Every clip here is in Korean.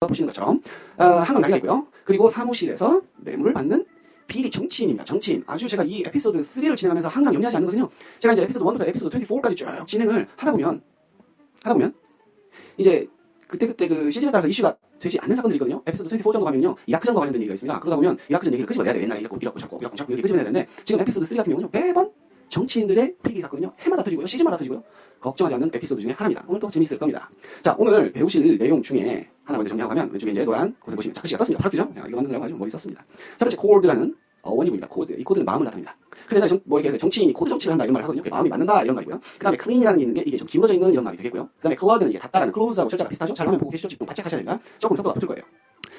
보시는 것처럼 한강 다리가 있고요. 그리고 사무실에서 뇌물을 받는 비리 정치인입니다. 정치인. 아주 제가 이 에피소드 3를 진행하면서 항상 염려하지 않는 것은요. 제가 이제 에피소드 1부터 에피소드 24까지 쭉 진행을 하다 보면 이제 그때 그 시즌에 따라서 이슈가 되지 않는 사건들이 있거든요. 에피소드 24 정도 가면요. 이라크전과 관련된 얘기가 있습니다. 그러다 보면 이라크전 얘기를 끄집어내야 돼. 옛날에 이렇고 이렇게 끄집어내야 되는데 지금 에피소드 3 같은 경우는요. 매번 정치인들의 피리 사건은요. 해마다 터지고요. 시즌마다 터지고요. 걱정하지 않는 에피소드 중에 하나입니다. 오늘도 재미있을 겁니다. 자, 오늘 배우실 내용 중에 하나 먼저 정리하고 가면 왼쪽에 이제 노란 곳을 보시면 자, 글씨가 떴습니다. 바로 뜨죠? 자, 이거 만드느라고 아주 머리 썼습니다. 첫 번째 코드라는 원이입니다. 코드. 이 코드는 마음을 나타냅니다. 그래서 옛날에 뭐 이렇게 정치인이 코드 정치를 한다 이런 말을 하거든요. 마음이 맞는다 이런 말이고요. 그 다음에 clean이라는 게 있는 게 이게 좀 기울어져 있는 이런 말이 되겠고요. 그 다음에 cloud는 이게 닿다라는 close하고 철자가 비슷하죠? 잘 화면 보고 계시죠? 지금 바짝 하셔야 됩니다. 조금 속도가 붙을 거예요.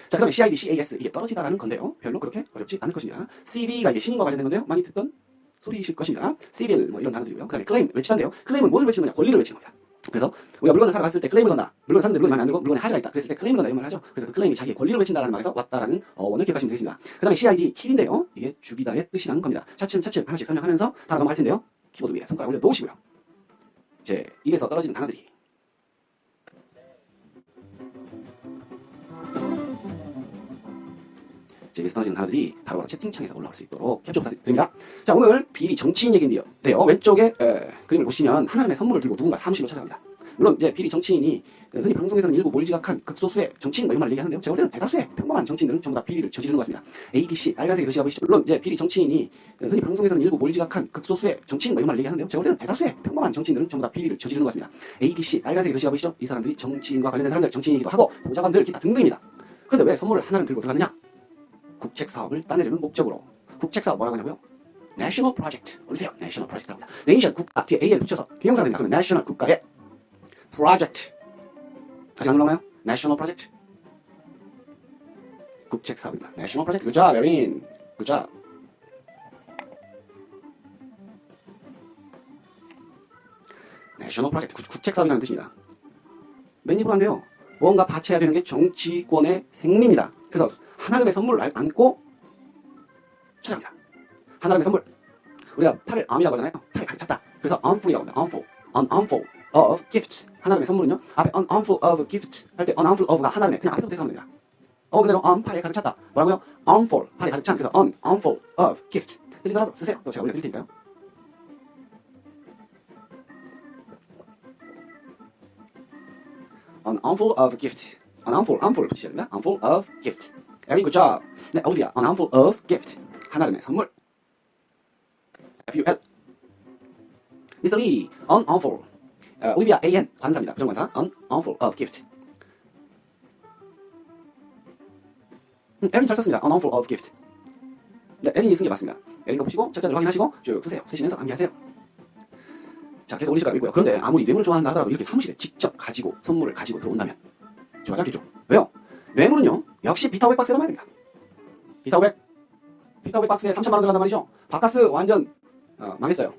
자, 그 다음에 CID, CAS 이게 떨어지다라는 건데요. 별로 그렇게 어렵지 않을 것입니다. CV가 이제 신인과 관련된 건데요. 많이 듣던 소리이실 것입니다. civil 뭐 이런 단어들이고요. 그 다음에 claim 외치는데요. claim은 무엇을 외치는 거냐? 권리를 외치는 겁니다. 그래서 우리가 물건을 사러 갔을 때 클레임을 건다. 물건을 샀는데 물건이 마음에 안 들고 물건에 하자가 있다. 그랬을 때 클레임을 건다 이런 말을 하죠. 그래서 그 클레임이 자기의 권리를 외친다라는 말에서 왔다라는 원을 기억하시면 되겠습니다. 그 다음에 CID, 킬인데요. 이게 죽이다의 뜻이라는 겁니다. 차츰 하나씩 설명하면서 다 넘어갈 텐데요. 키보드 위에 손가락 올려 놓으시고요. 이제 입에서 떨어지는 단어들이 입에서 떨어지는 단어들이 바로 채팅창에서 올라올 수 있도록 캡처 부탁드립니다. 자, 오늘 비리 정치인 얘기인데요. 왼쪽에 그림을 보시면 하나님의 선물을 들고 누군가 사무실로 찾아갑니다. 물론 이제 비리 정치인이 흔히 방송에서는 일부 몰지각한 극소수의 정치인 뭐 이런 말 얘기하는데요. 제가 볼 때는 대다수의 평범한 정치인들은 전부 다 비리를 저지르는 것 같습니다. ADC 빨간색 글씨가 보이시죠? 물론 이제 비리 정치인이 흔히 방송에서는 일부 몰지각한 극소수의 정치인 뭐 이런 말 얘기하는데요. 제가 볼 때는 대다수의 평범한 정치인들은 전부 다 비리를 저지르는 것 같습니다. ADC 빨간색 글씨가 보이시죠? 이 사람들이 정치인과 관련된 사람들, 정치인이기도 하고 보좌관들 기타 등등입니다. 그런데 왜 선물을 하나를 들고 들어갔느냐? 국책 사업을 따내려는 목적으로. 국책 사업 뭐라고 하냐고요? National Project. 보세요. National Project랍니다. Nation 국가 뒤에 AL 붙여서 비명사가 됩니다. 그러면 National 국가의 Project. 다시 한번 나오나요? National Project. 국책 사업입니다. National Project. Good job, Erin. Good job. National Project. 국책 사업이라는 뜻입니다. 맨 입으로 한데요. 뭔가 바쳐야 되는 게 정치권의 생리입니다. 그래서 하나금의 선물을 안고 찾아갑니다. 하나금의 선물. 우리가 팔을 arm이라고 하잖아요. 팔에 가득 찼다. 그래서 armful이라고 합니다. armful. An armful of gift. 하나금의 선물은요. 앞에 an armful of gift 할 때 an armful of가 하나금의 그냥 앞에서부터 해석하면 됩니다. 그대로 팔에 가득 찼다. 뭐라고요? armful. 팔에 가득 찬. 그래서 an armful of gift. 들리더라도 쓰세요. 또 제가 올려드릴 테니까요. An armful of gift. An armful 붙이셔야 됩니다. armful of gift. Very good job. 네, 올리비아. An armful of gift. 하나름의 선물. FUL. Mr. Lee. An armful. 올리비아 AN. 관사입니다. 부정관사. An armful of gift. 에린 잘 썼습니다. An armful of gift. 네, 에린이 쓴 게 맞습니다. 에린 거 보시고 철자들 확인하시고 쭉 쓰세요. 쓰시면서 암기하세요. 자, 계속 올리실 거라고 있고요. 그런데 아무리 뇌물을 좋아한다 하더라도 이렇게 사무실에 직접 선물을 가지고 들어온다면 좋아하지 않겠죠? 왜요? 뇌물은요, 역시 비타500 박스에다 마야 됩니다. 비타500 박스에 3,000만 원 들어간단 말이죠? 바카스 완전, 망했어요.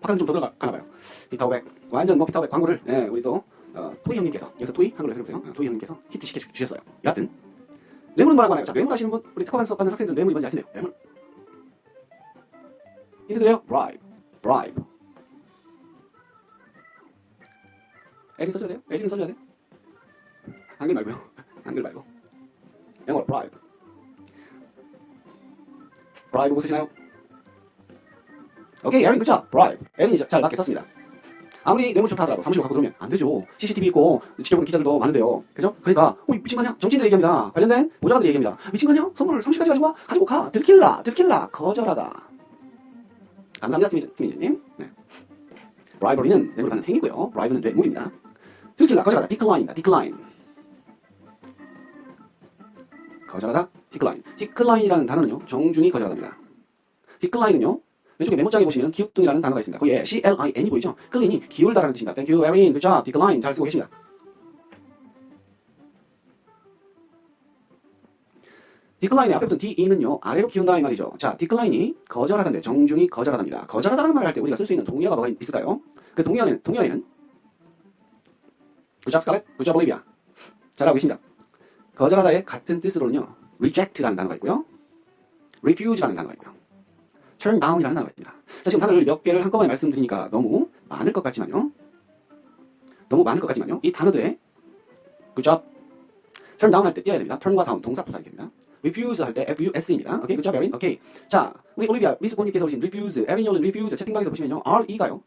바카스는 좀 더 들어가나봐요. 비타500. 완전 뭐 비타500 광고를, 우리 또, 토이 형님께서, 여기서 토이? 한글로 해석해보세요. 토이 형님께서 히트 시켜주셨어요. 여하튼, 뇌물은 뭐라고 하나요? 자, 뇌물 하시는 분, 우리 특허반 수업 받는 학생들은 뇌물이 뭔지 알 텐데요. 뇌물. 힌트 드려요? bribe. 에린 써줘야 돼요? 에린은 써줘야 돼요? 한글 말고요. 한글 말고. 영어로 bribe. bribe 보고 쓰시나요? 오케이, 에린 그쵸? bribe. 에린이 잘 맞게 썼습니다. 아무리 뇌물 좋다 하더라도 사무실 갖고 들어오면 안 되죠. CCTV 있고 지켜보는 기자들도 많은데요. 그죠? 그러니까 미친 거 아니야? 정치인들 얘기합니다. 관련된 보좌관들 얘기합니다. 미친 거 아니야? 선물을 사무실까지 가지고 가. 들킬라. 거절하다. 감사합니다, 팀장님. 네. bribery는 뇌물을 받는 행위고요. bribe는 뇌물입니다. 들킬라, 거절하다, decline. 거절하다, decline이라는 단어는요, 정중히 거절하답니다. decline은요, 왼쪽에 메모장에 보시면 기웃등이라는 단어가 있습니다. 거기에 CLIN이 보이죠? 클린이 기울다라는 뜻입니다. Thank you, Erin. Good job. decline. 잘 쓰고 계십니다. decline의 앞에 붙은 DE는요, 아래로 기운다 이 말이죠. 자, decline이 거절하다인데 정중히 거절하답니다. 거절하다라는 말을 할 때 우리가 쓸 수 있는 동의어가 뭐가 있을까요? 그 동의어에는 Good job, Scarlett. Good job, Olivia. 잘하고 계십니다. 거절하다의 같은 뜻으로는요, reject라는 단어가 있고요, refuse라는 단어가 있고요, turn down이라는 단어가 있습니다. 자, 지금 단어를 몇 개를 한꺼번에 말씀드리니까 너무 많을 것 같지만요, 이 단어들의 good job, turn down 할 때 띄어야 됩니다. turn과 down 동사 부사이 됩니다. refuse 할 때 FUS입니다. 오케이, good job, 에린. 오케이. 자, 우리 올리비아 미스콘님께서 오신 refuse, 에린이오는 refuse 채팅방에서 보시면요, RE가요.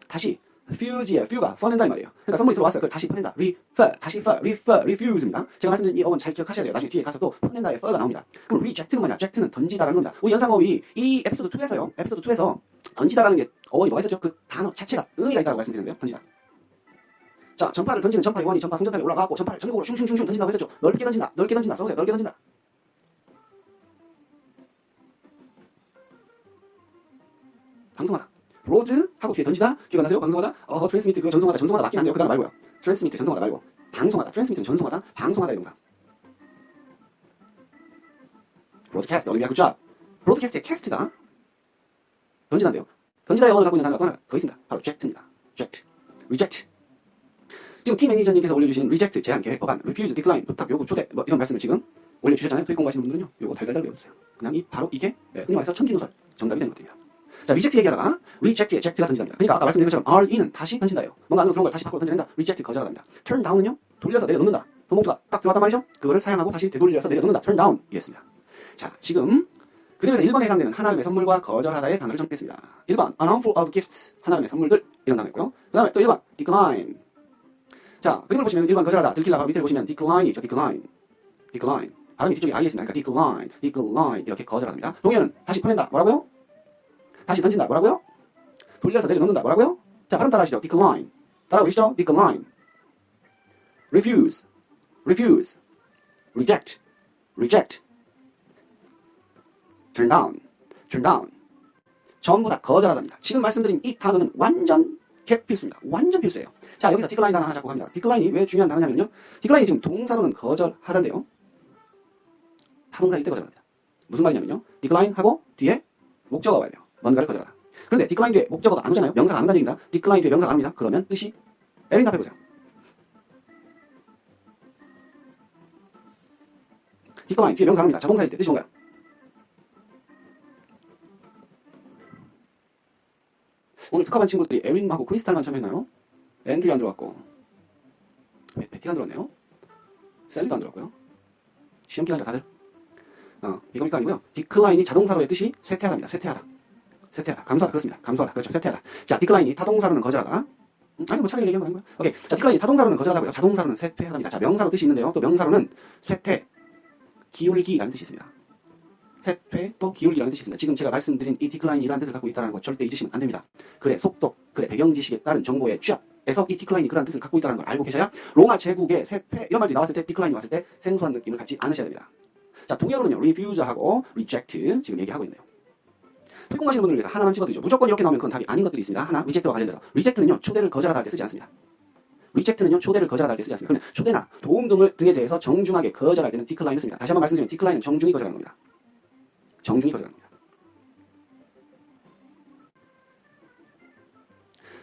다시 refuse의 few가 퍼낸다 이 말이에요. 그러니까 선물이 들어왔어요. 그걸 다시 퍼낸다. refuse입니다. 제가 말씀드린 이 어원 잘 기억하셔야 돼요. 나중에 뒤에 가서 또 퍼낸다의 f가 나옵니다. 그럼 reject는 뭐냐? reject는 던지다라는 겁니다. 우리 연상어휘 이 에피소드 2에서 던지다라는 게 어원이 뭐가 있었죠? 그 단어 자체가 의미가 있다고 말씀드리는데요. 던지다. 자, 전파를 던지는 전파 요원이 전파 승전탑에 올라가고 전파를 전국으로 슝슝슝슝 던진다고 했었죠. 넓게 던진다. 써보세요. 넓게 던진다. 방송하다. 브로드 하고 뒤에 던지다. 기억 안 나세요? 방송하다. 트랜스미트 그거 전송하다 맞긴 한데요. 그 단어 말고요. 트랜스미트 전송하다 말고 방송하다. 트랜스미트는 전송하다. 방송하다의 동사. 브로드캐스트. 올리비아 굿잡. 브로드캐스트의 캐스트가 던지다인데요. 던지다의 어원을 갖고 있는 단어가 또 하나 더 있습니다. 바로 reject입니다. reject. 지금 팀 매니저님께서 올려주신 reject 제한 계획 법안, refuse, decline, 부탁, 요구, 초대 뭐 이런 말씀을 지금 올려주셨잖아요. 토익 공부하시는 분들은요. 요거 달달달 외워주세요. 그냥 바로 이게 흔히 말해서 천기누설 정답이 되는 것들입니다. 자, reject 얘기하다가 reject의 eject가 던진답니다. 그러니까 아까 말씀드린 것처럼 re는 다시 던진다예요. 뭔가 안으로 들어온 걸 다시 밖으로 던져낸다. reject 거절합니다. turn down은요. 돌려서 내려놓는다. 도봉투가 딱 들어왔단 말이죠. 그거를 사용하고 다시 되돌려서 내려놓는다. turn down 이랬습니다. 자, 지금 그림에서 1번에 해당되는 한아름의 선물과 거절하다의 단어를 정리했습니다. 1번 an armful of gifts 한아름의 선물들 이런 단어였고요. 그 다음에 또 1번 decline. 자, 그림을 보시면 1번 거절하다 들킬라 바로 밑에 보시면 decline이죠. decline. 발음이 뒤쪽에 I 있습니다. 그러니까 decline 이렇게 거절합니다. 동의어는 다시 퍼낸다. 뭐라고요? 다시 던진다. 뭐라고요? 돌려서 내려놓는다. 뭐라고요? 자, 발음 따라하시죠. decline. 따라하고 계시죠? decline. refuse. reject. turn down. 전부 다 거절하답니다. 지금 말씀드린 이 단어는 완전 필수입니다. 완전 필수예요. 자, 여기서 decline 단어 하나 잡고 갑니다. decline이 왜 중요한 단어냐면요. decline이 지금 동사로는 거절하던데요. 타동사일 때 거절합니다. 무슨 말이냐면요. decline 하고 뒤에 목적어가 와야 돼요. 뭔가를 거절하다. 그런데 decline 뒤에 목적어가 안 오잖아요. 명사가 안 온다는 얘기입니다. decline 뒤에 명사가 안 옵니다. 그러면 뜻이 에린 답해보세요. decline 뒤에 명사가 안 옵니다. 자동사일 때 뜻이 뭔가요? 오늘 특허반 친구들이 에린하고 크리스탈만 참여했나요? 앤드류 안 들어갔고 베티가 안 들어왔네요. 셀리도 안 들어갔고요. 시험 기간이라 다들 이겁니까 아니고요. decline이 자동사로의 뜻이 쇠퇴하다입니다. 쇠퇴하다. 감소하다. 그렇습니다. 감소하다. 그렇죠. 쇠퇴하다. 자, decline이 타동사로는 거절하다. 아니 뭐 차라리 얘기한 거 아니고요. 오케이. 자, decline이 타동사로는 거절하다고요. 자동사로는 쇠퇴하다입니다. 자, 명사로 뜻이 있는데요. 또 명사로는 쇠퇴, 기울기라는 뜻이 있습니다. 쇠퇴 또 기울기라는 뜻이 있습니다. 지금 제가 말씀드린 이 decline이 이러한 뜻을 갖고 있다는 거 절대 잊으시면 안 됩니다. 글의 속도, 글의 배경 지식에 따른 정보의 취합에서 이 decline이 그러한 뜻을 갖고 있다는 걸 알고 계셔야 로마 제국의 쇠퇴 이런 말들이 나왔을 때 decline이 왔을 때 생소한 느낌을 갖지 않으셔야 됩니다. 자, 동의어로는요. refuse하고 reject 지금 얘기하고 있네요. 토익 공부하시는 분들을 위해서 하나만 찍어드리죠. 무조건 이렇게 나오면 그건 답이 아닌 것들이 있습니다. 하나, reject와 관련돼서. reject는요. 초대를 거절하다 할 때 쓰지 않습니다. 초대를 거절하다 할 때 쓰지 않습니다. 그러면 초대나 도움 등에 대해서 정중하게 거절할 때는 decline을 씁니다. 다시 한번 말씀드리면 decline은 정중히 거절하는 겁니다.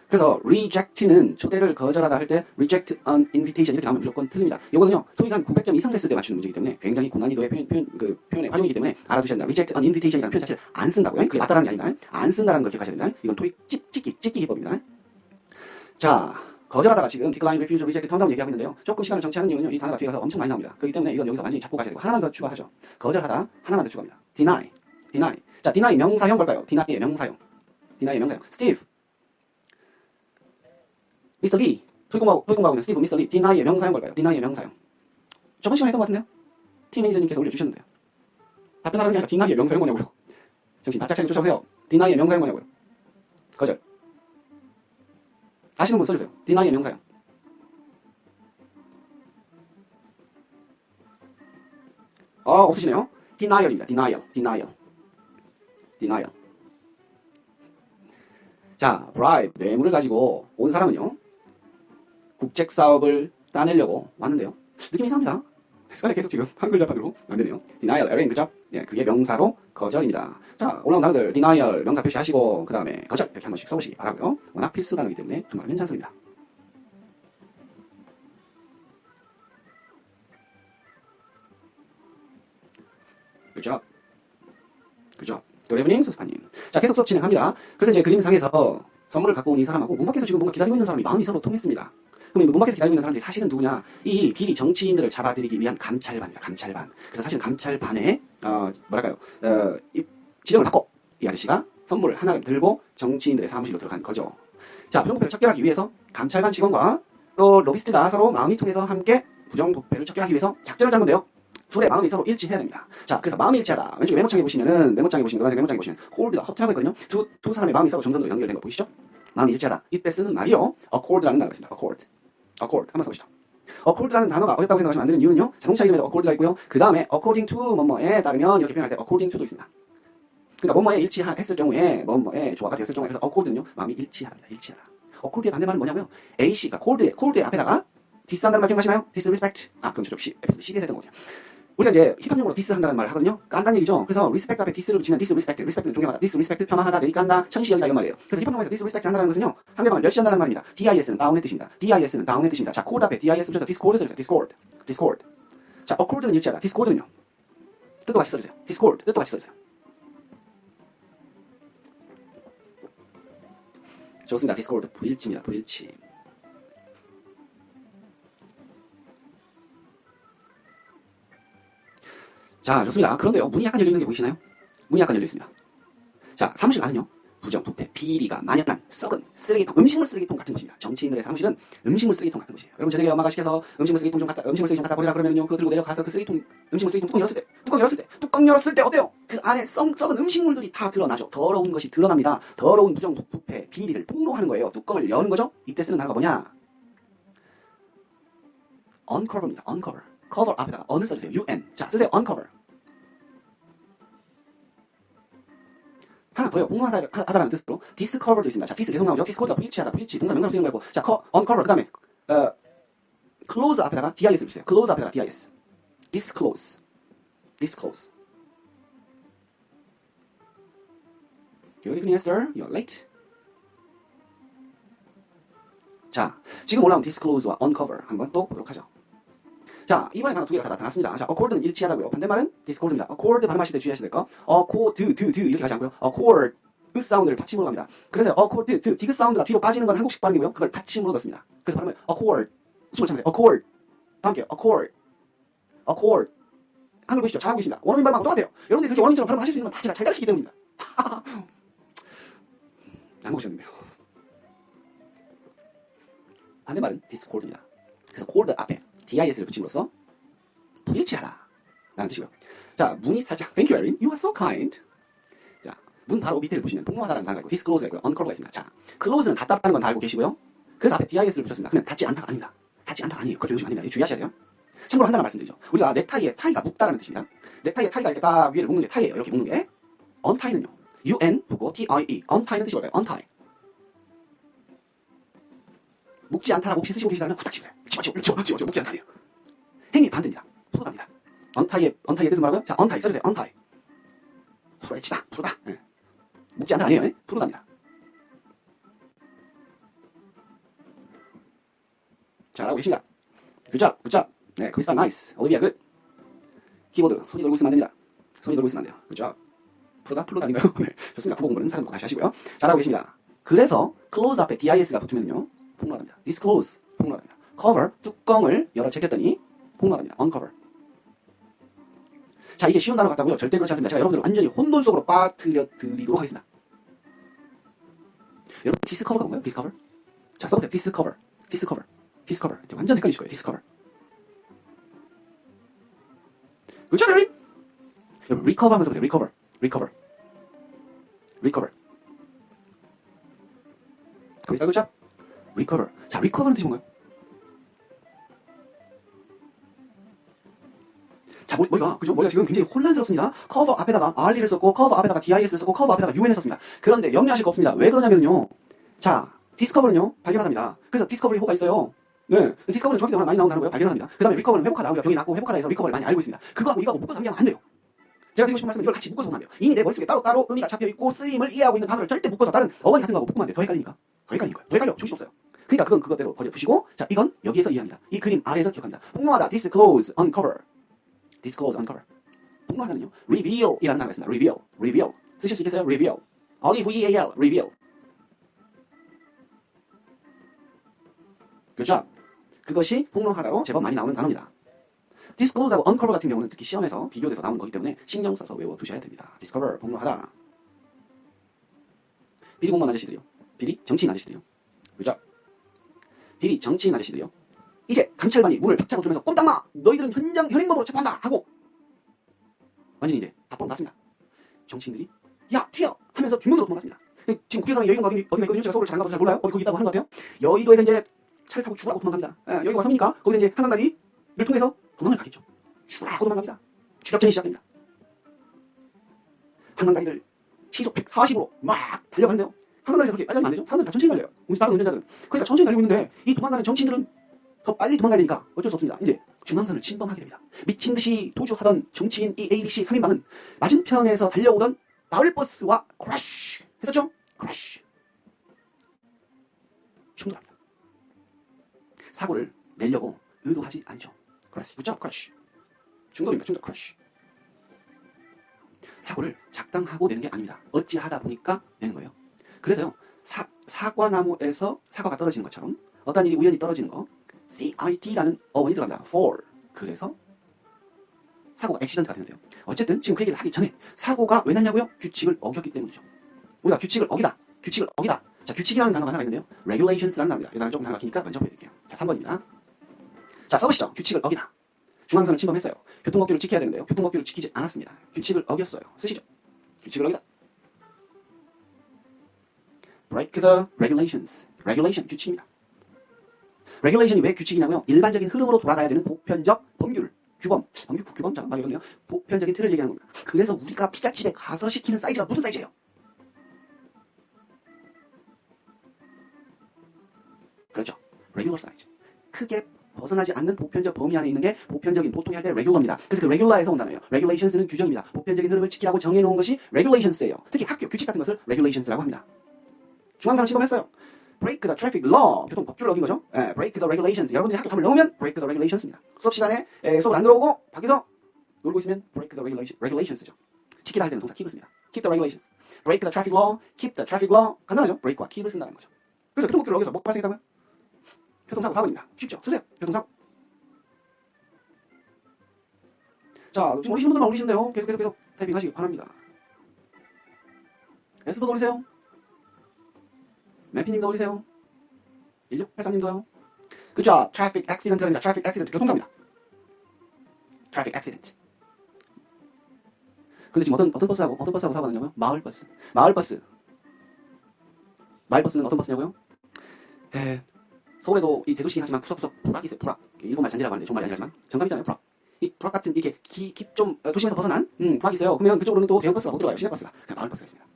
그래서 reject는 초대를 거절하다 할 때 reject an invitation 이렇게 나오면 무조건 틀립니다. 이거는요. 토익 한 900점 이상 됐을 때 맞추는 문제이기 때문에 굉장히 고난이도의 표현의 활용이기 때문에 알아두셔야 됩니다. reject an invitation이라는 표현 자체를 안 쓴다고요. 그게 맞다라는 게 아닙니다. 안 쓴다라는 걸 기억하셔야 됩니다. 이건 토익 찍기 기법입니다. 자, 거절하다가 지금 decline, refuse, reject, turn down 얘기하고 있는데요. 조금 시간을 정치하는 이유는요. 이 단어가 뒤에 가서 엄청 많이 나옵니다. 그렇기 때문에 이건 여기서 완전히 잡고 가셔야 되고 하나만 더 추가하죠. 거절하다 하나만 더 추가합니다. deny. 자, deny 명사형 뭘까요? deny의 명사형. Steve. Mr. Lee. 토익 공부하고 있는 스티브, Mr. Lee. deny의 명사형 뭘까요? deny의 명사형. 저번 시간에 했던 것 같은데요? 팀 매니저님께서 올려주셨는데요. 답변하라는 게 아니라 deny의 명사형 뭐냐고요? 정신 바짝 차리고 쫓아오세요. deny의 명사형 뭐냐고요? 거절. 아시는 분 써주세요. deny의 명사형. 없으시네요. denial입니다. denial. 자, bribe, 뇌물을 가지고 온 사람은요. 국책 사업을 따내려고 왔는데요. 느낌이 이상합니다. 습관에 계속 지금 한글 자판으로 안 되네요. denial, 에린, 그죠? 예, 그게 명사로 거절입니다. 자, 올라온 단어들 denial 명사 표시하시고 그 다음에 거절 이렇게 한 번씩 써보시기 바라고요. 워낙 필수 단어이기 때문에 두말하면 잔소리입니다. 그죠? 도레브닝 수수파님. 자, 계속 수업 진행합니다. 그래서 이제 그림상에서 선물을 갖고 온 이 사람하고 문 밖에서 지금 뭔가 기다리고 있는 사람이 마음이 서로 통했습니다. 그럼 문밖에서 기다리고 있는 사람들이 사실은 누구냐? 이 비리 정치인들을 잡아들이기 위한 감찰반입니다. 감찰반. 그래서 사실 감찰반에 이 지령을 받고 이 아저씨가 선물 하나를 들고 정치인들의 사무실로 들어간 거죠. 자, 부정부패를 척결하기 위해서 감찰반 직원과 또 로비스트가 서로 마음이 통해서 함께 부정부패를 척결하기 위해서 작전을 짠 건데요. 둘의 마음이 서로 일치해야 됩니다. 자, 그래서 마음이 일치하다. 왼쪽에 메모장에 보시면 노란색 메모장에 보시면 홀드가 허투하고 있거든요. 두 사람의 마음이 서로 점선으로 연결된 거 보이시죠? 마음이 일치하다. 이때 쓰는 말이요. accord라는 단어가 있습니다. accord. 한번 써보시죠. accord라는 단어가 어렵다고 생각하시면 안 되는 이유는요. 자동차 이름에도 accord가 있고요. 그 다음에 according to 뭐뭐에 따르면 이렇게 표현할 때 according to도 있습니다. 그러니까 뭐뭐에 일치했을 경우에 뭐뭐에 조화가 되었을 경우에 그래서 accord는요. 마음이 일치하다. accord의 반대말은 뭐냐고요? AC, 그러니까 cold의 앞에다가 diss 한다는 말 기억나시나요? disrespect. 그럼 저쪽 에피소드 12에서 했던 거죠. 우리가 이제 힙합용어로 디스 한다는 말을 하거든요. 깐다는 얘기죠. 그래서 respect 앞에 디스를 붙이면 disrespect는 존경하다, disrespect 폄하하다, 내리깐다, 천시여기다 이런 말이에요. 그래서 힙합용어에서 disrespect 한다는 것은요, 상대방을 멸시한다는 말입니다. dis는 다운의 뜻입니다. dis는 다운의 뜻입니다. 자, cold 앞에 dis 붙여서 discord 써주세요. discord. 자, accord는 일치하다. discord는요. 뜻도 같이 써주세요. discord, 뜻도 같이 써주세요. 좋습니다. discord, 불일치입니다. 불일치. 자, 좋습니다. 그런데요, 문이 약간 열려있는 게 보이시나요? 문이 약간 열려있습니다. 자, 사무실 안은요, 부정, 부패, 비리가 만연한 썩은 쓰레기통, 음식물 쓰레기통 같은 것입니다. 정치인들의 사무실은 음식물 쓰레기통 같은 것이에요. 여러분, 저녁에 엄마가 시켜서 음식물 쓰레기통 좀 갖다 버리라 그러면요, 그거 들고 내려가서 그 음식물 쓰레기통 뚜껑 열었을 때 어때요? 그 안에 썩은 음식물들이 다 드러나죠. 더러운 것이 드러납니다. 더러운 부정, 부패, 비리를 폭로하는 거예요. 뚜껑을 여는 거죠? 이때 쓰는 단어가 뭐냐? uncover입니다. uncover. cover 앞에다가 un을 써주세요. un. 자, 쓰세요. uncover. 하나 더요. 폭로하다라는 뜻으로 discover도 있습니다. 자, dis 계속 나오죠. discover가 불일치하다, 불일치. 동사 명사로 쓰는 거고. 자, uncover 그 다음에 close 앞에다가 dis를 주세요. close 앞에다가 dis. disclose. Good evening, Esther. You're late. 자, 지금 올라온 disclose와 uncover 한번 또 보도록 하죠. 자, 이번에 단어 두 개가 다 나타났습니다. 자, accord는 일치하다고요. 반대말은 discord입니다. accord 발음하실 때 주의하셔야 될 거. accord, 이렇게 가지 않고요. accord, 사운드를 받침으로 갑니다. 그래서 accord, 디귿 사운드가 뒤로 빠지는 건 한국식 발음이고요. 그걸 받침으로 넣습니다. 그래서 발음을 accord, 숨을 참으세요. accord, 다 함께요. accord. 한글 보시죠. 잘하고 계십니다. 원어민 발음하고 똑같아요. 여러분들이 그렇게 원어민처럼 발음하실 수 있는 건 다 제가 잘 가르치기 때문입니다. 안 보셨는데요. 반대말은 discord입니다. 그래서 cord 앞에 dis를 붙임으로써 불일치하다 라는 뜻이고요. 자, 문이 살짝 Thank you, Erin. You are so kind. 자, 문 바로 밑에를 보시면 폭로하다라는 단어가 있고 disclose가 있고요. uncover가 있습니다. 자, close는 닫다라는 건 다 알고 계시고요. 그래서 앞에 dis를 붙였습니다. 그러면 닫지 않다가 아닙니다. 닫지 않다가 아니에요. 그걸 배우시면 안 됩니다. 주의하셔야 돼요. 참고로 한다는 말씀드리죠. 우리가 넥타이에 타이가 묶다라는 뜻입니다. 넥타이에 타이가 이렇게 딱 위를 묶는 게 타이예요. 이렇게 묶는 게. untie는요. un 붙고 tie. untie는 뜻이 뭘까요? untie. 묶지 않다라고 혹시 쓰시고 계시다면 후딱 치세요. 지워줘. 묶지 않다네요. 행위 반대입니다. 풀어갑니다. untie의 뜻은 뭐라고요? 자, untie 써주세요. untie. 풀어다. 네. 묶지 않다 아니에요. 네? 풀어갑니다. 잘하고 계십니다. Good job. 네, 크리스탈 나이스. 올리비아 굿. 키보드 손이 돌고 있으면 안 됩니다. 손이 돌고 있으면 안 돼요. Good job. 풀어다 아닌가요? 네, 좋습니다. 국어 공부는 사전 꼭 다시 하시고요. 잘하고 계십니다. 그래서 close 앞에 dis가 붙으면요. 폭로합니다. disclose. 폭로합니다. cover. 뚜껑을 열어 제꼈더니 폭로합니다. uncover. 자, 이게 쉬운 단어 같다고요? 절대 그렇지 않습니다. 제가 여러분들을 완전히 혼돈 속으로 빠뜨려 드리도록 하겠습니다. 여러분, discover가 뭔가요? discover? 자, 써보세요. discover. 완전 헷갈리실 거예요. discover. 그렇죠, 여러분? recover 하면서 보세요. recover. 그렇죠? recover. 자, recover는 뜻이 뭔가요? 자, 머리가 지금 굉장히 혼란스럽습니다. cover 앞에다가 r를 썼고, cover 앞에다가 dis를 썼고, cover 앞에다가 un을 썼습니다. 그런데 염려하실 거 없습니다. 왜 그러냐면요. 자, discover는요, 발견하답니다. 그래서 discovery 호가 있어요. 네. discover는 중학교 때 많이 나온다는 거예요. 발견합니다. 그 다음에 recover는 회복하다. 우리가 병이 낫고 회복하다 해서 recover를 많이 알고 있습니다. 그거하고 이거하고 묶어서 상기하면 안 돼요. 제가 드리고 싶은 말씀은 이걸 같이 묶어서 보면 안 돼요. 이미 내 머릿속에 따로 의미가 잡혀있고 쓰임을 이해하고 있는 단어를 절대 묶어서 다른 어원이 같은 거하고 묶으면 안 돼요. 더 헷갈리니까. 더 헷갈려. 정신없어요. 그러니까 그건 그것대로 버려두시고, 자, 이건 여기에서 이해합니다. 이 그림 아래에서 기억합니다. 폭로하다, disclose, uncover. 폭로하다는요, reveal이라는 단어가 있습니다. reveal. 쓰실 수 있겠어요? reveal. reveal. Good job. 그것이 폭로하다로 제법 많이 나오는 단어입니다. disclose하고 uncover 같은 경우는 특히 시험에서 비교돼서 나오는 거기 때문에 신경 써서 외워두셔야 됩니다. discover, 폭로하다. 비리 공무원 아저씨들이요. 비리 정치인 아저씨들이요. 그죠? 비리 정치인 아저씨들이요. 이제 감찰관이 문을 박차고 들면서 꼼짝마! 너희들은 현행범으로 체포한다! 하고 완전히 이제 다 뻥났습니다. 정치인들이 야 튀어! 하면서 뒷문으로 도망갔습니다. 지금 국회의사당에 여의도가 어디가 있거든요. 제가 서울을 잘 가봐서 잘 몰라요. 어디 거기 있다고 하는 것 같아요. 여의도에서 이제 차를 타고 죽으라고 도망갑니다. 여기가 섬이니까 거기서 이제 한강다리를 통해서 도망을 가겠죠. 죽으라고 도망갑니다. 추격전이 시작됩니다. 한강다리를 시속 140으로 막 달려가는데요. 한강다리에서 그렇게 빨리 달리면 안 되죠. 사람들은 다 천천히 달려요. 다른 운전자들은. 그러니까 천천히 달리고 있는데 이 도망가는 정치인들은 더 빨리 도망가야 되니까 어쩔 수 없습니다. 이제 중앙선을 침범하게 됩니다. 미친 듯이 도주하던 정치인 이 ABC 3인방은 맞은편에서 달려오던 마을버스와 크래쉬 했었죠? 크래쉬. 충돌합니다. 사고를 내려고 의도하지 않죠. 크래쉬. 굿잡 크래쉬. 충돌입니다. 충돌 크래쉬. 사고를 작당하고 내는 게 아닙니다. 어찌하다 보니까 내는 거예요. 그래서요. 사과나무에서 사과가 떨어지는 것처럼 어떤 일이 우연히 떨어지는 거 CIT라는 어원이 들어갑니다. for. 그래서 사고가 액시던트가 되는데요. 어쨌든 지금 그 얘기를 하기 전에 사고가 왜 났냐고요? 규칙을 어겼기 때문이죠. 우리가 규칙을 어기다. 규칙을 어기다. 자, 규칙이라는 단어가 하나 있는데요. regulations라는 단어입니다. 이 단어 조금 단어가 기니까 먼저 보여드릴게요. 자, 3번입니다. 자, 써보시죠. 규칙을 어기다. 중앙선을 침범했어요. 교통법규를 지켜야 되는데요. 교통법규를 지키지 않았습니다. 규칙을 어겼어요. 쓰시죠. 규칙을 어기다. break the regulations. regulation, 규칙입니다. regulation이 왜 규칙이냐고요? 일반적인 흐름으로 돌아가야 되는 보편적 법규를 규범? 자, 막 이러네요. 보편적인 틀을 얘기하는 겁니다. 그래서 우리가 피자집에 가서 시키는 사이즈가 무슨 사이즈예요? 그렇죠. regular size. 크게 벗어나지 않는 보편적 범위 안에 있는 게 보편적인, 보통이 할 때 regular입니다. 그래서 그 regular에서 온 단어예요. regulations는 규정입니다. 보편적인 흐름을 지키라고 정해놓은 것이 regulations예요. 특히 학교 규칙 같은 것을 regulations라고 합니다. 중앙선을 침범했어요. break the traffic law. 교통 법규를 어긴 거죠. break the regulations. 여러분들이 학교 답을 넣으면 break the regulations입니다. 수업 시간에 수업을 안 들어오고 밖에서 놀고 있으면 break the regulations죠. 지키다 할 때는 동사 keep을 씁니다. keep the regulations. break the traffic law, keep the traffic law. 간단하죠. break과 keep을 쓴다는 거죠. 그래서 교통 법규를 어겨서 뭐가 발생했다고요? 교통사고 4번입니다. 쉽죠? 쓰세요. 교통사고. 자, 지금 올리시는 분들만 올리시는데요. 계속 타이핑 하시기 바랍니다. S도 올리세요. 매피님도 올리세요. 1683님도요. 그죠? traffic accident가 아닙니다. traffic accident. 교통사고입니다. traffic accident. 근데 지금 어떤 버스하고 사고가 났냐고요? 마을버스. 마을버스는 어떤 버스냐고요? 서울에도 이 대도시긴 하지만 구석구석 불악이 있어요. 불악. 일본말 잔디라고 하는데 좋은 말이 아니지만 정감이잖아요. 불악. 이 불악 같은 이렇게 좀 도심에서 벗어난 불악이 있어요. 그러면 그쪽으로는 또 대형 버스가 못 들어가요. 시내버스가. 그냥 마을버스가 있습니다.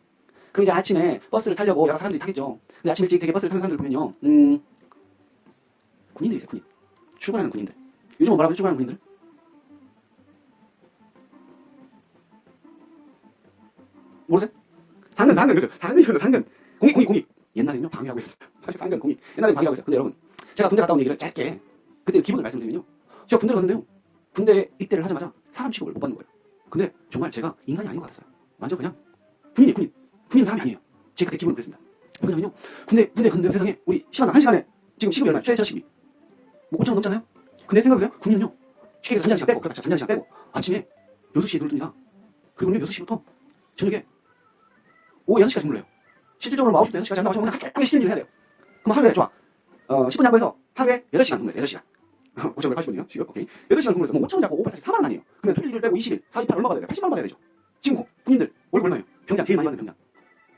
그럼 이제 아침에 버스를 타려고 여러 사람들이 타겠죠. 근데 아침 일찍 되게 버스를 타는 사람들 보면요. 군인들이 있어요. 군인. 출근하는 군인들. 요즘은 뭐라고요? 출근하는 군인들? 모르세요? 상근. 그렇죠. 상근. 공익. 옛날에는요, 방위하고 있습니다. 사실 상근, 공익. 옛날에는 방위하고 있어요. 근데 여러분, 제가 군대 갔다 온 얘기를 짧게, 그때 기본을 말씀드리면요. 제가 군대를 갔는데요. 군대 입대를 하자마자 사람 취급을 못 받는 거예요. 근데 정말 제가 인간이 아닌 것 같았어요. 완전 그냥 군인이에요. 군인은 사람이 아니에요. 제 그때 기분을 그랬습니다. 왜냐면요. 군대 갔는데요. 세상에, 우리 시간 1시간에 지금 시급이 얼마예요? 최저 시급이. 뭐 5,000원 넘잖아요? 근데 생각해보세요. 군인은요. 취객에서 잠자는 시간 빼고, 그렇다. 잠자는 시간 빼고, 아침에 6시에 눈을 뜹니다. 그리고요, 6시부터 저녁에 오후 6시까지 물러요. 실질적으로 뭐 9시부터 6시까지 한다고 하시면 하루 종일 시키는 일을 해야 돼요. 그럼 하루에, 좋아. 10분 양보해서 하루에 8시간 근무했어요. 8시간. 5,580원이요? 지금? 오케이. 8시간 근무해서 뭐 5,000원 잡고 5, 8, 4, 4만 원 아니에요. 그러면 토요일 빼고 20일, 48 얼마 받아야 돼요? 80만 원 받아야 되죠. 지금 군인들 월급 얼마예요? 병장, 제일 많이 받는 병장.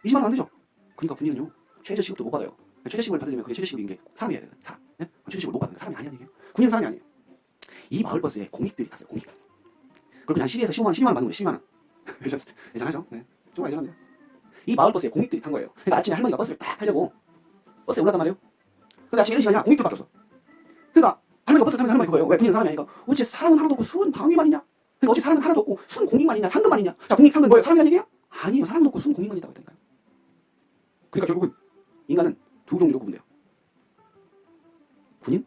20만 원 안 되죠? 그러니까 군인은요, 최저시급도 못 받아요. 최저시급을 받으려면 그게 최저시급인 게 사람이어야 돼요. 사람. 네? 최저시급을 못 받는 게 사람이 아니라는 얘기예요. 군인은 사람이 아니에요. 이 마을버스에 공익들이 탔어요. 공익. 그리고 한 12에서 15만 원 받는 거예요. 12만 원. 예전하죠? 네. 정말 예전합니다. 이 마을버스에 공익들이 탄 거예요. 그러니까 아침에 할머니가 버스를 딱 타려고 버스에 올랐단 말이에요. 근데 아침에 8시간이야. 공익들밖에 없어. 그러니까 할머니가 버스를 타면서 하는 말이 그거예요. 왜? 군인은 사람이 아니니까. 어째 사람은 하나도 없고 순 방위만이냐? 그러니까 어째 사람은 하나도 없고 순 공익만이냐? 상급만이냐? 자, 공익, 상급 뭐예요? 사람이란 얘기예요? 아니에요. 사람은 없고 순 공익만이다고 했다니까요. 그러니까 결국은 인간은 두 종류로 구분돼요. 군인?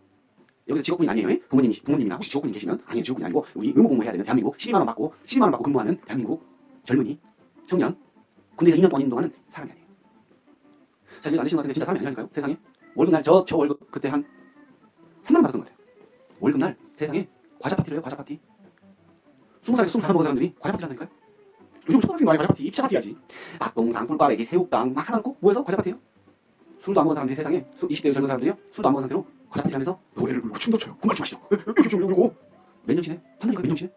여기서 직업군인 아니에요. 부모님이나 혹시 직업군인 계시면 아니에요. 직업군이 아니고 우리 의무공무해야 되는 대한민국 12만 원 받고 근무하는 대한민국 젊은이, 청년, 군대에서 2년 동안 있는 동안은 사람이 아니에요. 자, 이제 안 되시는 것 같은데 진짜 사람이 아니라니까요. 세상에. 월급 날 저 월급 그때 한 3만 원 받았던 것 같아요. 월급날 세상에 과자 파티를 해요. 과자 파티. 20살에서 25 먹은 사람들이 과자 파티를 한다니까요. 요즘 초등학생도 아니고 과자 파티, 입시 파티 해야지. 맛동산, 꿀꽈배기, 새우깡 막 사놓고 모여서 과자 파티해요. 술도 안 먹은 사람들이 세상에 20대 젊은 사람들이요. 술도 안 먹은 상태로 과자 파티를 하면서 노래를 부르고 춤도 춰요. 군말 좀 하시죠. 이렇게 좀 울고. 몇 년 지내? 한다니까 몇 년 지내?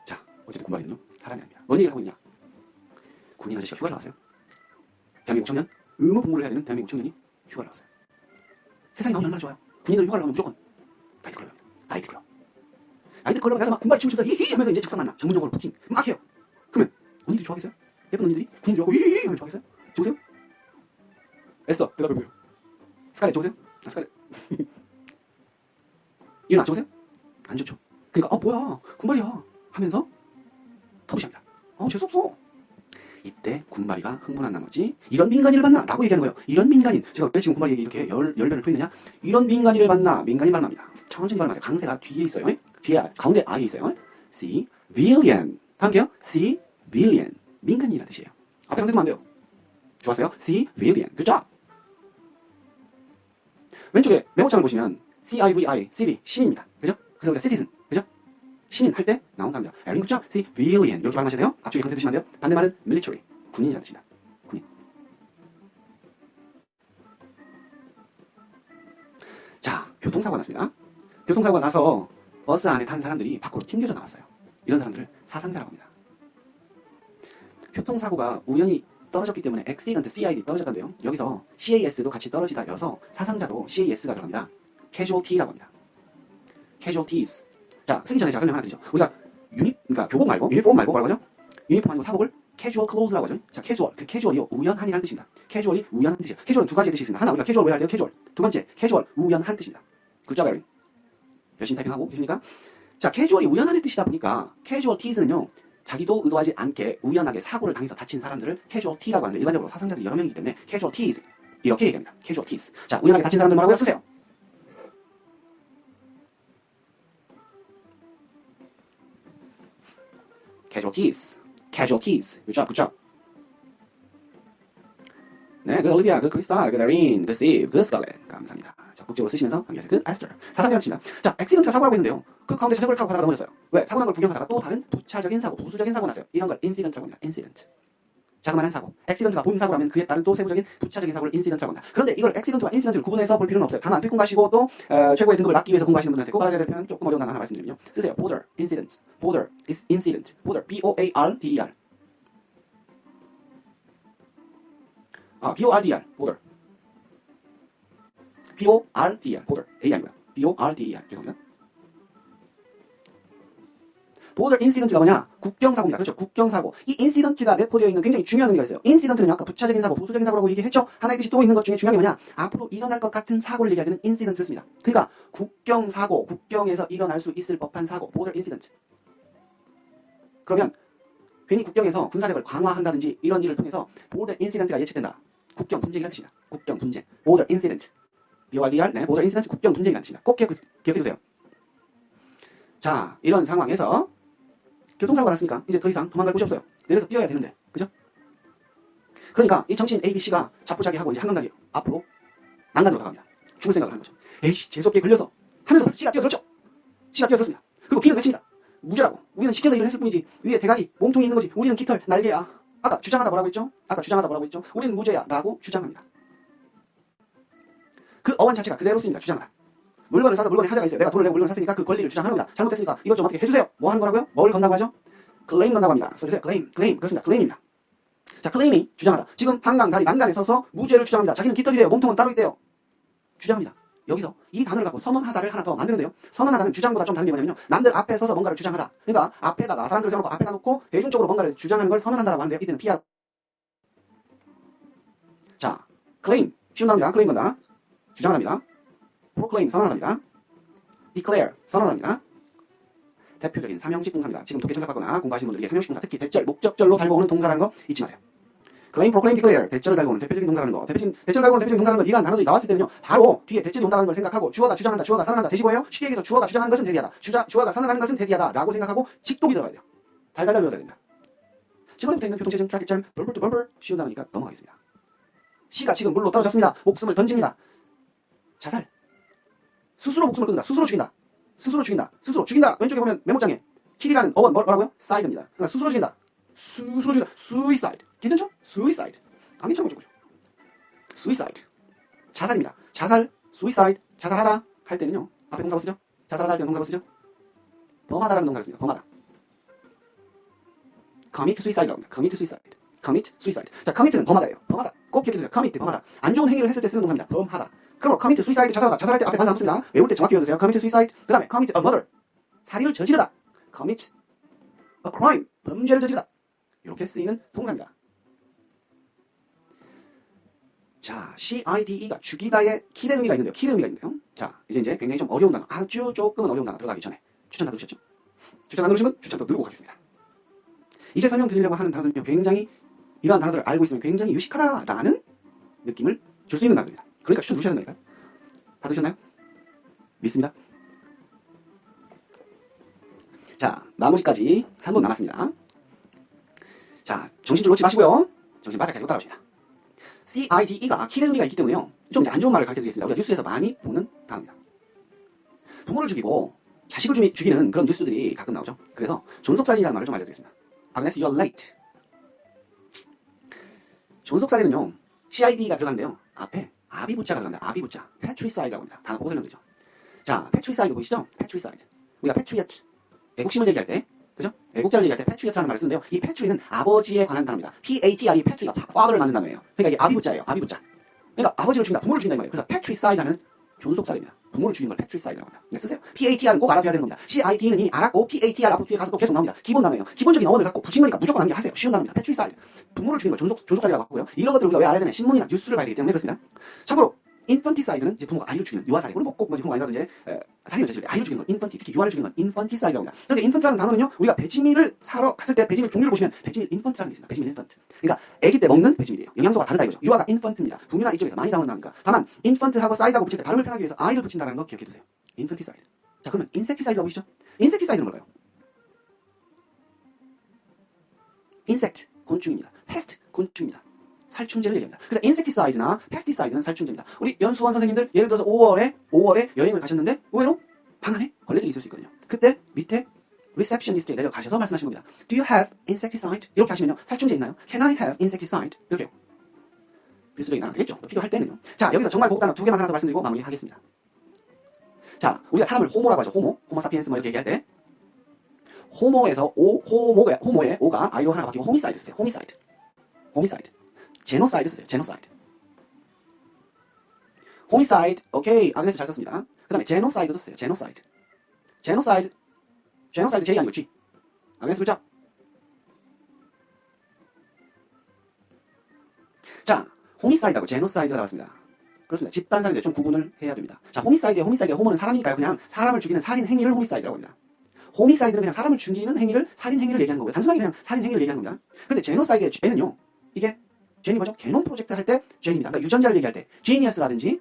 자, 어쨌든 군말이는요. 사람이 아닙니다. 뭔 얘기를 하고 있냐? 군인 아저씨가 휴가를 나왔어요. 대한민국 청년, 의무 복무를 해야 되는 대한민국 청년이 휴가를 나왔어요. 세상이 나오니 얼마나 좋아요. 군인들 휴가를 나오면 무조건 나이트클럽, 나이트클럽. 나이트클럽에 가서 막 군말 춤을 추면서 히히 하면서 이제 적상 만나. 전문 용어로 부팅 막 해요. 그러면 언니들이 좋아하겠어요? 예쁜 언니들이 군인들이 하고 히히 하면 좋아하겠어요? 좋으세요? 에스더 대답해보세요. 스칼렛 좋으세요? 아, 스칼렛. 이은아 좋으세요? 안 좋죠. 그러니까 뭐야 군말이야 하면서 터부시합니다. 재수없어. 이때 군마리가 흥분한 나머지 이런 민간인을 만나 라고 얘기하는 거예요. 이런 민간인. 제가 왜 지금 군마리 얘기 이렇게 열변을 토했느냐. 이런 민간인을 만나. 민간인 발음합니다. 천천히 발음하세요. 강세가 뒤에 있어요. 뒤에 가운데 I에 있어요. civilian. 함께요. civilian. 민간인이라는 뜻이에요. 앞에 강세 두면 안 돼요. 좋았어요. civilian. good job. 왼쪽에 메모장을 보시면 civi, civ, 시민입니다. 그죠? 그래서 우리가 citizen. 그죠? 시민 할 때 나온 단어입니다. good job, civilian. 이렇게 발음하셔야 돼요. 앞쪽에 강세 드시면 안 돼요. 반대말은 military. 군인이라는 뜻입니다. 군인. 자, 교통사고가 났습니다. 교통사고가 나서 버스 안에 탄 사람들이 밖으로 튕겨져 나왔어요. 이런 사람들을 사상자라고 합니다. 교통사고가 우연히 떨어졌기 때문에 accident, CID 떨어졌던데요. 여기서 CAS도 같이 떨어지다 여서 사상자도 CAS가 들어갑니다. casualty라고 합니다. casualties. 자, 쓰기 전에 제가 설명 하나 드리죠. 우리가 그러니까 교복 말고, 유니폼 말고 뭐라고 하죠? 유니폼 아니고 사복을 casual clothes라고 하죠. 자, casual. 그 casual이요. 우연한이라는 뜻입니다. casual이 우연한 뜻이에요. casual은 두 가지의 뜻이 있습니다. 하나, 우리가 casual 왜 할 때요? casual. 두 번째, casual. 우연한 뜻입니다. 굿잡 에린. 열심히 타이핑하고 계십니까? 자, casual이 우연한의 뜻이다 보니까 casualties는요. 자기도 의도하지 않게 우연하게 사고를 당해서 다친 사람들을 casualty라고 하는데 일반적으로 사상자들이 여러 명이기 때문에 casualties 이렇게 얘기합니다. casualties. 자, 우연하게 다친 사람들 뭐라고요? 쓰세요. casualties. casualties. good job, good job. 네, 그 올리비아, 그 크리스탈, 그 다린, 그 스티브, 그 스칼렛. 감사합니다. 적극적으로 쓰시면서 관계에서 그 에스터. 사상자라고 칩니다. 자, 액시던트가 사고라고 했는데요. 그 가운데 자전거를 타고 가다가 넘어졌어요. 왜? 사고 난 걸 구경하다가 또 다른 부차적인 사고, 부수적인 사고 났어요. 이런 걸 인시던트라고 합니다. 인시던트. 자그마한 사고. 액시던트가 본 사고라면 그에 따른 또 세부적인 부차적인 사고를 인시던트라고 합니다. 그런데 이걸 액시던트와 인시던트를 구분해서 볼 필요는 없어요. 다만 퇴공가시고 또 최고의 등급을 맡기 위해서 공부하시는 분들한테 꼭 알아야 될 표현 조금 어려운 단어 하나 말씀드리면요. 쓰세요. border, incident. border is incident. border, B-O-A-R-D-E-R. B-O-R-D-E-R. border. B-O-R-D-E-R. border. A 아니고요. B-O-R-D-E-R. 죄송합니다. border incident가 뭐냐? 국경사고입니다. 그렇죠. 국경사고. 이 incident가 내포되어 있는 굉장히 중요한 의미가 있어요. incident는 아까 부차적인 사고, 부수적인 사고라고 얘기했죠? 하나의 뜻이 또 있는 것 중에 중요한 게 뭐냐? 앞으로 일어날 것 같은 사고를 얘기할 때는 incident를 씁니다. 그러니까 국경사고, 국경에서 일어날 수 있을 법한 사고, border incident. 그러면 괜히 국경에서 군사력을 강화한다든지 이런 일을 통해서 border incident가 예측된다. 국경 분쟁이라는 뜻입니다. 국경 분쟁. border incident. BORDR, 네, border incident, 국경 분쟁이라는 뜻입니다. 꼭 기억해주세요. 자, 이런 상황에서 교통사고가 났으니까 이제 더 이상 도망갈 곳이 없어요. 내려서 뛰어야 되는데, 그죠? 그러니까 이 정치인 ABC가 자포자기하고 이제 한강다리 앞으로 난간으로 다갑니다. 죽을 생각을 하는 거죠. 에이씨, 재수없게 걸려서 하면서 C가 뛰어들었죠. C가 뛰어들었습니다. 그리고 B는 외칩니다. 무죄라고. 우리는 시켜서 일을 했을 뿐이지 위에 대가리, 몸통이 있는 거지. 우리는 깃털, 날개야. 아까 주장하다 뭐라고 했죠? 우리는 무죄야 라고 주장합니다. 그 어원 자체가 그대로 쓰입니다. 주장하다. 물건을 사서 물건에 하자가 있어요. 내가 돈을 내고 물건을 샀으니까 그 권리를 주장하는 겁니다. 잘못됐으니까 이것 좀 어떻게 해주세요. 뭐 하는 거라고요? 뭘 건다고 하죠? 클레임 건다고 합니다. 써주세요. 클레임. 그렇습니다. 클레임입니다. 자, 클레임이 주장하다. 지금 한강 다리 난간에 서서 무죄를 주장합니다. 자기는 깃털이래요. 몸통은 따로 있대요. 주장합니다. 여기서 이 단어를 갖고 선언하다를 하나 더 만드는데요. 선언하다는 주장보다 좀 다른 게 뭐냐면요. 남들 앞에 서서 뭔가를 주장하다. 그러니까 앞에다가 사람들을 세워놓고 앞에다 놓고 대중적으로 뭔가를 주장하는 걸 선언한다라고 하는데요. 이때는 PR. 자, 클레임. 쉬운 단어입니다. 클레임 건다. 주장합니다. proclaim 선언합니다. declare 선언합니다. 대표적인 삼형식 동사입니다. 지금 독해 참작받거나 공부하시는 분들에게 삼형식 동사 특히 대절, 목적절로 달고 오는 동사라는 거 잊지 마세요. claim, proclaim, declare 대절을 달고 오는 대표적인 동사라는 거. 대절을 달고 오는 대표적인 동사라는 거 이러한 단어들이 나왔을 때는요. 바로 뒤에 대절이 온다는 걸 생각하고 주어가 주장한다, 주어가 선언한다. 대시 뭐예요? 쉽게 얘기해서 주어가 주장하는 것은 대디하다. 주어가 선언하는 것은 대디하다 라고 생각하고 직독이 들어가야 돼요. 달달달 외워야 됩니다. 지금부터 있는 교통체증, 트래픽 잼, bumper to bumper 쉬운 단어니까 넘어가겠습니다. C가 지금 물로 떨어졌습니다. 목숨을 던집니다. 자살. 스스로 목숨을 끊는다. 스스로 죽인다. 스스로 죽인다. 스스로 죽인다. 왼쪽에 보면 메모장에 킬이라는 어원 뭐라고요? 사이드입니다. 그러니까 스스로 죽인다. 스스로 죽인다. suicide. 괜찮죠? suicide. 안 괜찮은 거죠. suicide. 자살입니다. 자살, suicide. 자살하다 할 때는요. 앞에 동사로 쓰죠? 자살하다 할 때는 동사로 쓰죠? 범하다라는 동사를 씁니다. 범하다. commit suicide라고 합니다. commit suicide. commit suicide. 자, commit는 범하다예요. 범하다. 꼭 기억해주세요. commit, 범하다. 안 좋은 행위를 했을 때 쓰는 동사입니다. 범하다. 그럼 commit suicide, 자살하다. 자살할 때 앞에 반사 안 붙습니다. 외울 때 정확히 외워주세요. commit suicide. 그 다음에 commit a murder. 살인을 저지르다. commit a crime. 범죄를 저지르다. 이렇게 쓰이는 동사입니다. 자, CIDE가 죽이다의 킬의 의미가 있는데요. 킬의 의미가 있는데요. 자, 이제 굉장히 좀 어려운 단어, 아주 조금은 어려운 단어 들어가기 전에 추천 다 누르셨죠? 추천 안 누르시면 추천 또 누르고 가겠습니다. 이제 설명드리려고 하는 단어들은요, 굉장히 이러한 단어들을 알고 있으면 굉장히 유식하다라는 느낌을 줄 수 있는 단어입니다. 그러니까 추천 누르셔야 된다니까요. 다 들으셨나요? 믿습니다. 자, 마무리까지 3분 남았습니다. 자, 정신 줄 놓지 마시고요. 정신 바짝 차리고 따라오십니다. CIDE가 킬의 의미가 있기 때문에요. 좀 이제 안 좋은 말을 가르쳐드리겠습니다. 우리가 뉴스에서 많이 보는 단어입니다. 부모를 죽이고 자식을 죽이는 그런 뉴스들이 가끔 나오죠. 그래서 존속살인이라는 말을 좀 알려드리겠습니다. Agnes, you're late. 존속살인은요, CID가 들어가는데요. 앞에 아비부자가 들어갑니다. 아비부자. patricide라고 합니다. 단어 보고 설명드리죠. 자, patricide 보이시죠? patricide. 우리가 patriot, 애국심을 얘기할 때, 그죠? 애국자를 얘기할 때 patriot라는 말을 쓰는데요. 이 patri는 아버지에 관한 단어입니다. PATR이 patri가 father를 만든 단어예요. 그러니까 이게 아비부자예요. 아비부자. 그러니까 아버지를 죽인다, 부모를 죽인다 이 말이에요. 그래서 patricide 하면 존속살입니다. 부모를 죽이는 걸 patricide라고 합니다. 네, 쓰세요. PATR은 꼭 알아줘야 되는 겁니다. CID는 이미 알았고 PATR 앞으로 뒤에 가서 또 계속 나옵니다. 기본 단어예요. 기본적인 어원을 갖고 붙인 거니까 무조건 암기하세요. 쉬운 단어입니다. patricide. 부모를 죽이는 걸 존속살이라고 하고요. 이런 것들을 우리가 왜 알아야 되냐면 신문이나 뉴스를 봐야 되기 때문에 그렇습니다. 참고로 infanticide는 이제 부모가 아이를 죽이는 유아살인. 물론 꼭 부모가 아니라도 이제 살인을 저질 때 아이를 죽이는 걸 infant, 특히 유아를 죽이는 건 infanticide라고 합니다. 그런데 infant라는 단어는요, 우리가 배지밀을 사러 갔을 때 배지밀 종류를 보시면 배지밀 infant라는 게 있습니다. 배지밀 infant. 그러니까 아기 때 먹는 배지밀이에요. 영양소가 다르다 이거죠. 유아가 infant입니다. 분유나 이쪽에서 많이 나오는 단어니까. 다만 infant하고 side하고 붙일 때 발음을 편하기 위해서 i를 붙인다는 거 기억해 두세요. infanticide. 자, 그러면 insecticide가 보이시죠? insecticide는 뭘까요? insect, 곤충입니다. pest, 곤충입니다. 살충제를 얘기합니다. 그래서 인섹티사이드나 페스티사이드는 살충제입니다. 우리 연수원 선생님들 예를 들어서 5월에 여행을 가셨는데 의외로 방 안에 벌레들이 있을 수 있거든요. 그때 밑에 리셉션리스트에 내려가셔서 말씀하시는 겁니다. Do you have insecticide? 이렇게 하시면요. 살충제 있나요? Can I have insecticide? 이렇게요. 필수적인 단어 되겠죠. 또 필요할 때는요. 자, 여기서 정말 고급 단어 2개만 하나 더 말씀드리고 마무리하겠습니다. 자, 우리가 사람을 호모라고 하죠. 호모사피엔스 뭐 이렇게 얘기할 때 호모에서 호모의 오가 아이로 하나 바뀌고 호미사이드 쓰세요. 호미사이드. 제노사이드 쓰세요. 호미사이드. 오케이. 아그네스 잘 썼습니다. 그 다음에 제노사이드도 쓰세요. 제노사이드 J 아니고 G. 아그네스 그죠? 자, 호미사이드하고 제노사이드가 나왔습니다. 그렇습니다. 집단살인데 좀 구분을 해야 됩니다. 자, 호미사이드의 호모는 사람이니까요. 그냥 사람을 죽이는 살인 행위를 호미사이드라고 합니다. 호미사이드는 그냥 사람을 죽이는 행위를, 살인 행위를 얘기하는 거고요. 단순하게 그냥 살인 행위를 얘기하는 겁니다. 근데 제노사이드의 J는요, 이게 J이 뭐죠? 게놈 프로젝트 할 때 J입니다. 그러니까 유전자를 얘기할 때 지니어스라든지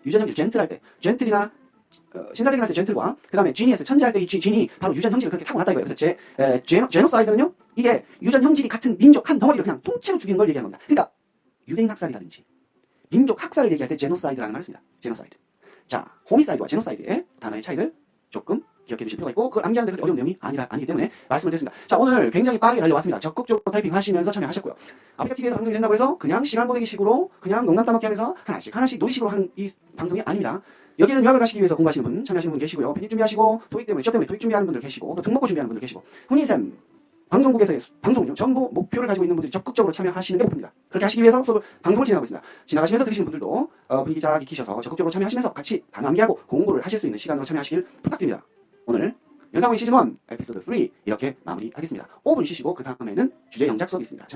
유전형질 젠틀 할 때 젠틀이나 신사적인 할 때 젠틀과 그 다음에 지니어스 천재할 때 이 진이 바로 유전형질을 그렇게 타고났다 이거예요. 그래서 제노사이드는요, 이게 유전형질이 같은 민족 한 덩어리를 그냥 통째로 죽이는 걸 얘기하는 겁니다. 그러니까 유대인 학살이라든지 민족 학살을 얘기할 때 제노사이드라는 말을 씁니다. 제노사이드. 자, 호미사이드와 제노사이드의 단어의 차이를 조금 기억해 두실 필요가 있고, 그걸 암기하는 데 그렇게 어려운 내용이 아니기 때문에 말씀을 드렸습니다. 자, 오늘 굉장히 빠르게 달려왔습니다. 적극적으로 타이핑 하시면서 참여하셨고요. 아프리카TV에서 방송이 된다고 해서 그냥 시간 보내기 식으로 그냥 농담 따먹기 하면서 하나씩 놀이식으로 하는 이 방송이 아닙니다. 여기는 유학을 가시기 위해서 공부하시는 분, 참여하시는 분 계시고요. 편입 준비하시고 토익 때문에 시험 때문에 토익 준비하는 분들 계시고, 또 등록고 준비하는 분들 계시고, 훈이쌤 방송국에서의 방송은요, 전부 목표를 가지고 있는 분들이 적극적으로 참여하시는 게 목표입니다. 그렇게 하시기 위해서 수업을, 방송을 진행하고 있습니다. 지나가시면서 들으시는 분들도 분위기 잘 익히셔서 적극적으로 참여하시면서 같이 단어 암기하고 공부를 하실 수 있는 시간으로 참여하시길 부탁드립니다. 오늘 연상호의 시즌 1 에피소드 3 이렇게 마무리하겠습니다. 5분 쉬시고 그 다음에는 주제 영작 수업이 있습니다.